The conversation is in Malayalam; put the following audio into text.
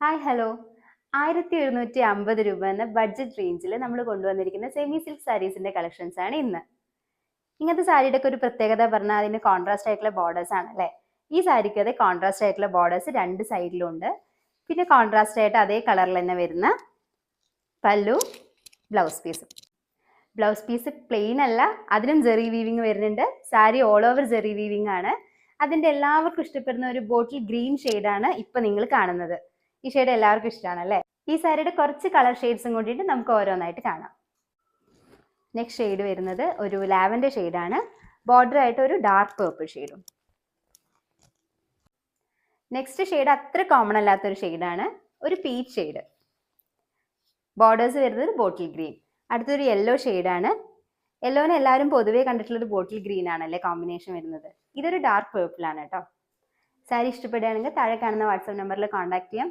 ഹായ് ഹലോ 1750 രൂപ എന്ന ബഡ്ജറ്റ് റേഞ്ചിൽ നമ്മൾ കൊണ്ടുവന്നിരിക്കുന്ന സെമി സിൽക്ക് സാരീസിന്റെ കളക്ഷൻസ് ആണ് ഇന്ന്. ഇങ്ങനത്തെ സാരിയുടെ ഒക്കെ ഒരു പ്രത്യേകത പറഞ്ഞാൽ അതിന് കോൺട്രാസ്റ്റ് ആയിട്ടുള്ള ബോർഡേഴ്സ് ആണ് അല്ലേ. ഈ സാരിക്ക് അതേ കോൺട്രാസ്റ്റ് ആയിട്ടുള്ള ബോർഡേഴ്സ് രണ്ട് സൈഡിലും ഉണ്ട്. പിന്നെ കോൺട്രാസ്റ്റ് ആയിട്ട് അതേ കളറിൽ തന്നെ വരുന്ന പല്ലു, ബ്ലൗസ് പീസ് പ്ലെയിൻ അല്ല, അതിലും ജെറി വീവിങ് വരുന്നുണ്ട്. Sari all over Jerry weaving ആണ്. അതിന്റെ എല്ലാവർക്കും ഇഷ്ടപ്പെടുന്ന ഒരു ബോട്ടിൽ ഗ്രീൻ ഷെയ്ഡാണ് ഇപ്പൊ നിങ്ങൾ കാണുന്നത്. ഈ ഷെയ്ഡ് എല്ലാവർക്കും ഇഷ്ടമാണ് അല്ലേ. ഈ സാരിയുടെ കുറച്ച് കളർ ഷെയ്ഡ്സും കൂടിയിട്ട് നമുക്ക് ഓരോന്നായിട്ട് കാണാം. നെക്സ്റ്റ് ഷെയ്ഡ് വരുന്നത് ഒരു ലാവൻഡർ ഷെയ്ഡാണ്. ബോർഡർ ആയിട്ട് ഒരു ഡാർക്ക് പേർപ്പിൾ ഷെയ്ഡും. നെക്സ്റ്റ് ഷെയ്ഡ് അത്ര കോമൺ അല്ലാത്തൊരു ഷെയ്ഡാണ്, ഒരു പീച്ച് ഷെയ്ഡ്. ബോർഡേഴ്സ് വരുന്നത് ബോട്ടിൽ ഗ്രീൻ. അടുത്തൊരു യെല്ലോ ഷെയ്ഡാണ്. യെല്ലോനെ എല്ലാവരും പൊതുവേ കണ്ടിട്ടുള്ളൊരു ബോട്ടിൽ ഗ്രീൻ ആണല്ലേ കോമ്പിനേഷൻ വരുന്നത്. ഇതൊരു ഡാർക്ക് പേർപ്പിൾ ആണ് കേട്ടോ. സാരി ഇഷ്ടപ്പെടുകയാണെങ്കിൽ താഴെ കാണുന്ന വാട്സാപ്പ് നമ്പറിൽ കോൺടാക്ട് ചെയ്യാം.